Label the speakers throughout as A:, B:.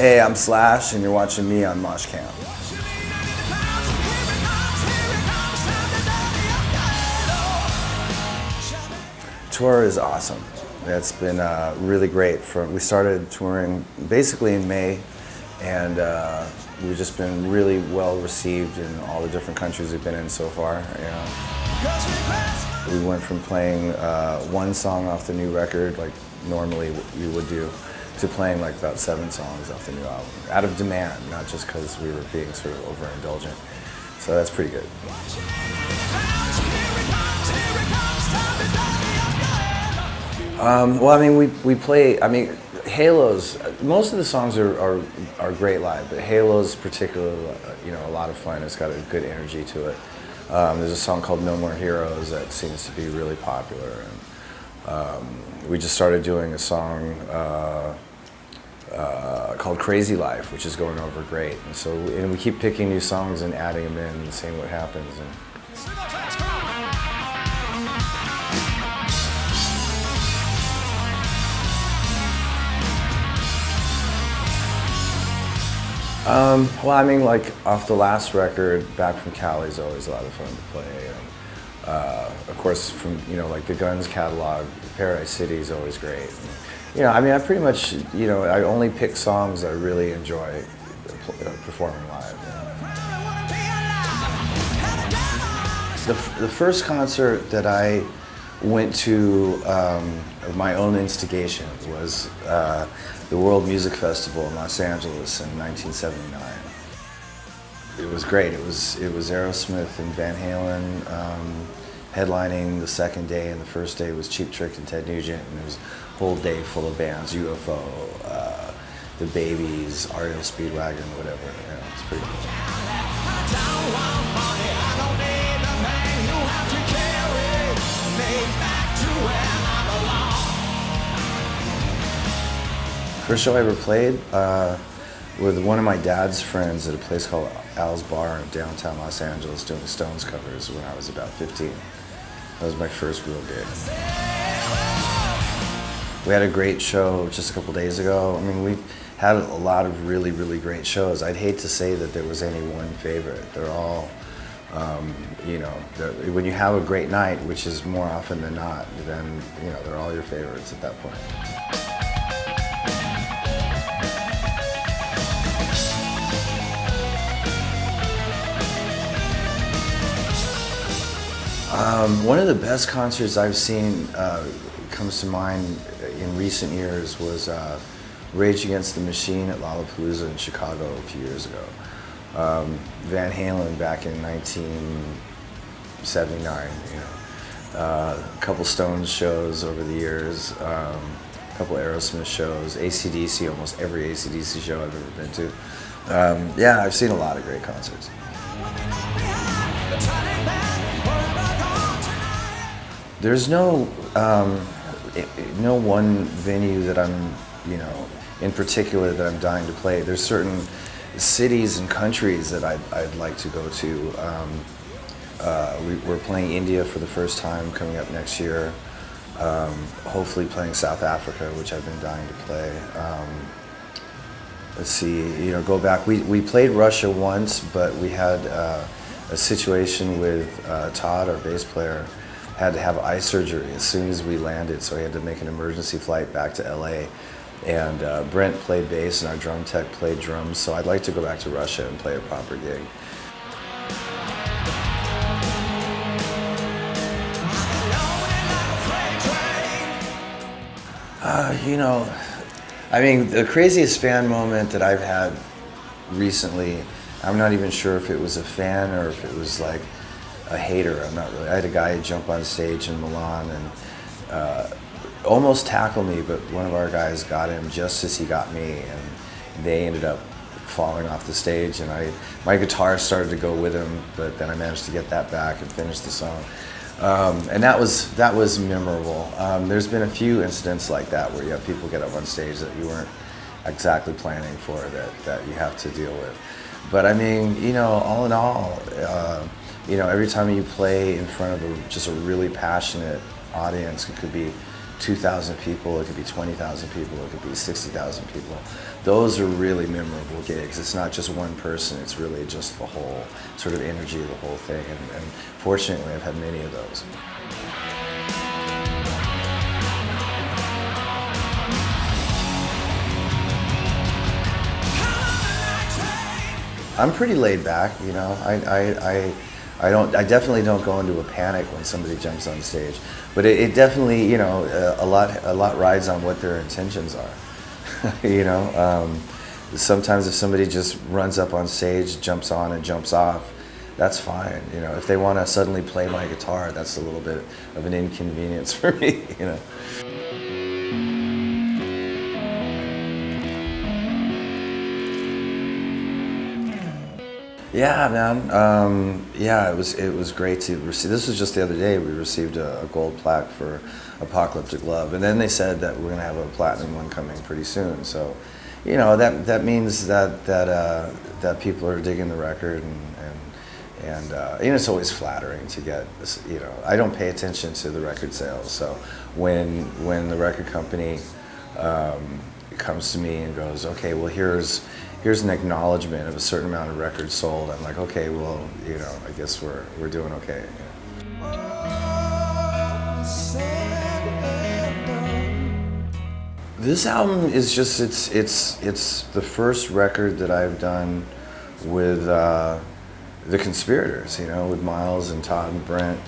A: Hey, I'm Slash, and you're watching me on Moshcam. Tour is awesome. It's been really great. We started touring basically in May, and we've just been really well received in all the different countries we've been in so far. You know. We went from playing one song off the new record, like normally you would do, to playing like about 7 songs off the new album, out of demand, not just because we were being sort of overindulgent. So that's pretty good. Well, I mean, we play, I mean, Halos, most of the songs are great live, but Halos particularly, you know, a lot of fun. It's got a good energy to it. There's a song called No More Heroes that seems to be really popular. And, we just started doing a song called Crazy Life, which is going over great. And so, and we keep picking new songs and adding them in and seeing what happens. Well, I mean, like off the last record, Back from Cali is always a lot of fun to play. And, of course, from, you know, like the Guns catalog, Paradise City is always great. And, you know, I mean, I pretty much, you know, I only pick songs I really enjoy performing live. You know. The first concert that I went to of my own instigation was the World Music Festival in Los Angeles in 1979. It was great. It was Aerosmith and Van Halen headlining the second day, and the first day was Cheap Trick and Ted Nugent, and it was a whole day full of bands, UFO, The Babies, REO Speedwagon, whatever. Yeah, it's pretty cool. First show I ever played with one of my dad's friends at a place called Al's Bar in downtown Los Angeles doing Stones covers when I was about 15. That was my first real gig. We had a great show just a couple days ago. I mean, we've had a lot of really, really great shows. I'd hate to say that there was any one favorite. They're all, you know, when you have a great night, which is more often than not, then, you know, they're all your favorites at that point. One of the best concerts I've seen comes to mind in recent years was Rage Against the Machine at Lollapalooza in Chicago a few years ago. Van Halen back in 1979, you know. A couple Stones shows over the years, a couple Aerosmith shows, AC/DC, almost every AC/DC show I've ever been to. Yeah, I've seen a lot of great concerts. There's no one venue that I'm, you know, in particular that I'm dying to play. There's certain cities and countries that I'd like to go to. We're playing India for the first time coming up next year. Hopefully playing South Africa, which I've been dying to play. Let's see, you know, go back. We played Russia once, but we had a situation with Todd, our bass player, had to have eye surgery as soon as we landed, so he had to make an emergency flight back to LA. And Brent played bass and our drum tech played drums, so I'd like to go back to Russia and play a proper gig. You know, I mean, the craziest fan moment that I've had recently, I'm not even sure if it was a fan or if it was like a hater. I'm not really. I had a guy jump on stage in Milan and almost tackle me, but one of our guys got him just as he got me, and they ended up falling off the stage, and my guitar started to go with him, but then I managed to get that back and finish the song. And that was memorable. There's been a few incidents like that where you have people get up on stage that you weren't exactly planning for, that you have to deal with. But I mean, you know, all in all, you know, every time you play in front of just a really passionate audience, it could be 2,000 people, it could be 20,000 people, it could be 60,000 people. Those are really memorable gigs. It's not just one person, it's really just the whole sort of energy of the whole thing. And fortunately, I've had many of those. I'm pretty laid back, you know. I definitely don't go into a panic when somebody jumps on stage, but it definitely, you know, a lot rides on what their intentions are. You know, sometimes if somebody just runs up on stage, jumps on and jumps off, that's fine. You know, if they want to suddenly play my guitar, that's a little bit of an inconvenience for me. You know. Yeah, man. Yeah, it was great to receive. This was just the other day. We received a gold plaque for Apocalyptic Love, and then they said that we're gonna have a platinum one coming pretty soon. So, you know, that means that people are digging the record, and you know, it's always flattering to get. You know, I don't pay attention to the record sales, so when the record company comes to me and goes, okay, well here's an acknowledgement of a certain amount of records sold. I'm like, okay, well, you know, I guess we're doing okay. This album is just it's the first record that I've done with the Conspirators, you know, with Myles and Todd and Brent,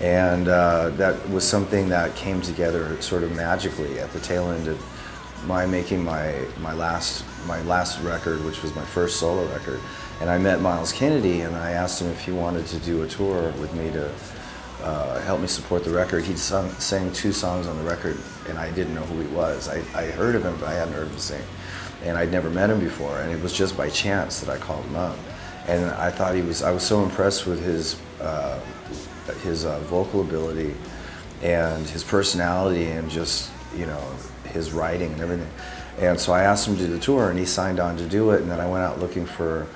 A: and that was something that came together sort of magically at the tail end of my making my last record, which was my first solo record. And I met Myles Kennedy, and I asked him if he wanted to do a tour with me to help me support the record. He'd sang 2 songs on the record, and I didn't know who he was. I heard of him, but I hadn't heard him sing, and I'd never met him before. And it was just by chance that I called him up, and I thought I was so impressed with his vocal ability and his personality, and just, you know, his writing and everything. And so I asked him to do the tour, and he signed on to do it. And then I went out looking for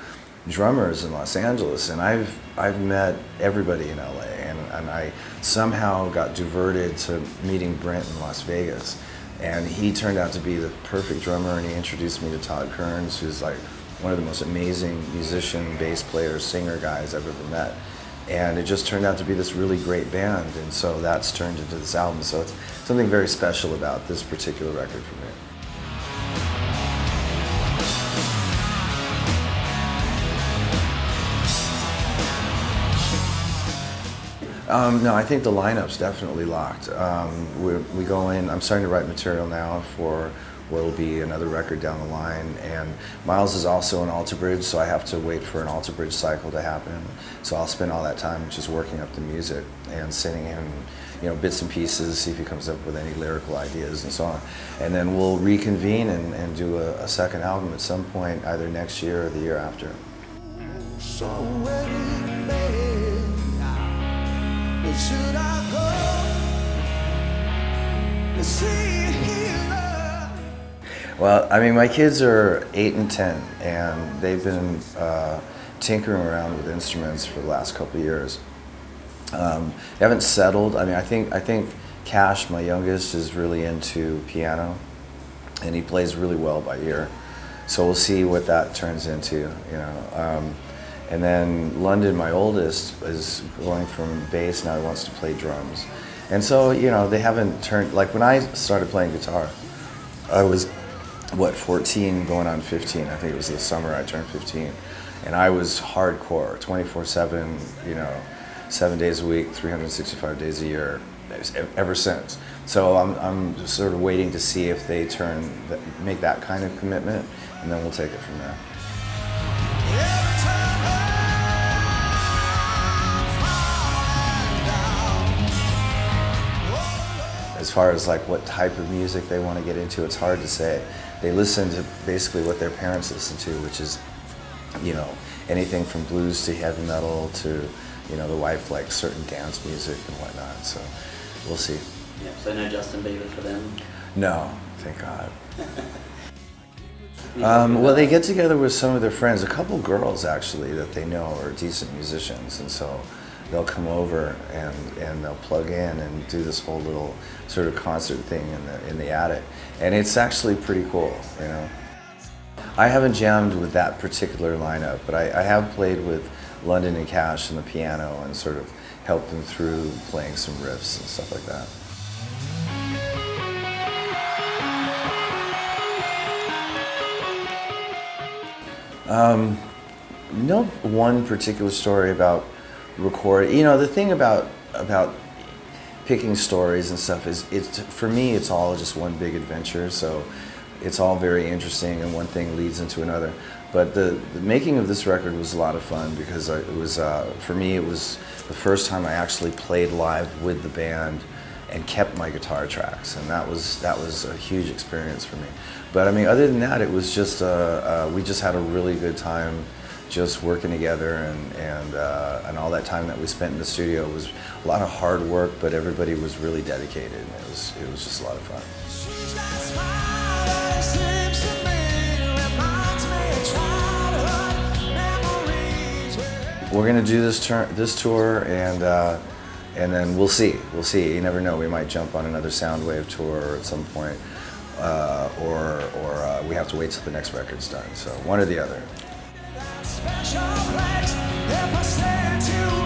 A: drummers in Los Angeles, and I've met everybody in LA, and I somehow got diverted to meeting Brent in Las Vegas. And he turned out to be the perfect drummer, and he introduced me to Todd Kerns, who's like one of the most amazing musician, bass player, singer guys I've ever met. And it just turned out to be this really great band, and so that's turned into this album. So it's something very special about this particular record for me. No, I think the lineup's definitely locked. We go in, I'm starting to write material now for what will be another record down the line, and Myles is also an Alter Bridge, so I have to wait for an Alter Bridge cycle to happen. So I'll spend all that time just working up the music and sending him, you know, bits and pieces, see if he comes up with any lyrical ideas and so on. And then we'll reconvene and do a second album at some point, either next year or the year after. So where should I go to see? Well, I mean, my kids are 8 and 10, and they've been tinkering around with instruments for the last couple of years. They haven't settled. I mean, I think Cash, my youngest, is really into piano, and he plays really well by ear. So we'll see what that turns into, you know. And then London, my oldest, is going from bass, now he wants to play drums. And so, you know, they haven't turned, like when I started playing guitar, I was, 14 going on 15. I think it was this summer I turned 15. And I was hardcore, 24/7, you know, 7 days a week, 365 days a year, ever since. So I'm just sort of waiting to see if they make that kind of commitment, and then we'll take it from there. As far as like what type of music they want to get into, it's hard to say. They listen to basically what their parents listen to, which is, you know, anything from blues to heavy metal to, you know, the wife likes certain dance music and whatnot. So we'll see.
B: Yeah, so no Justin Bieber for them?
A: No, thank God. Well, they get together with some of their friends, a couple girls actually that they know are decent musicians, and so they'll come over and they'll plug in and do this whole little sort of concert thing in the attic, and it's actually pretty cool, you know. I haven't jammed with that particular lineup, but I have played with London and Cash on the piano and sort of helped them through playing some riffs and stuff like that. No one particular story about recording. You know, the thing about picking stories and stuff is, for me, it's all just one big adventure. So it's all very interesting, and one thing leads into another. But the making of this record was a lot of fun because it was, for me, it was the first time I actually played live with the band and kept my guitar tracks, and that was a huge experience for me. But I mean, other than that, it was just we just had a really good time, just working together, and all that time that we spent in the studio was a lot of hard work, but everybody was really dedicated, and it was just a lot of fun. We're gonna do this tour, and then we'll see. You never know. We might jump on another Soundwave tour at some point, or we have to wait till the next record's done. So one or the other. Special place if I say to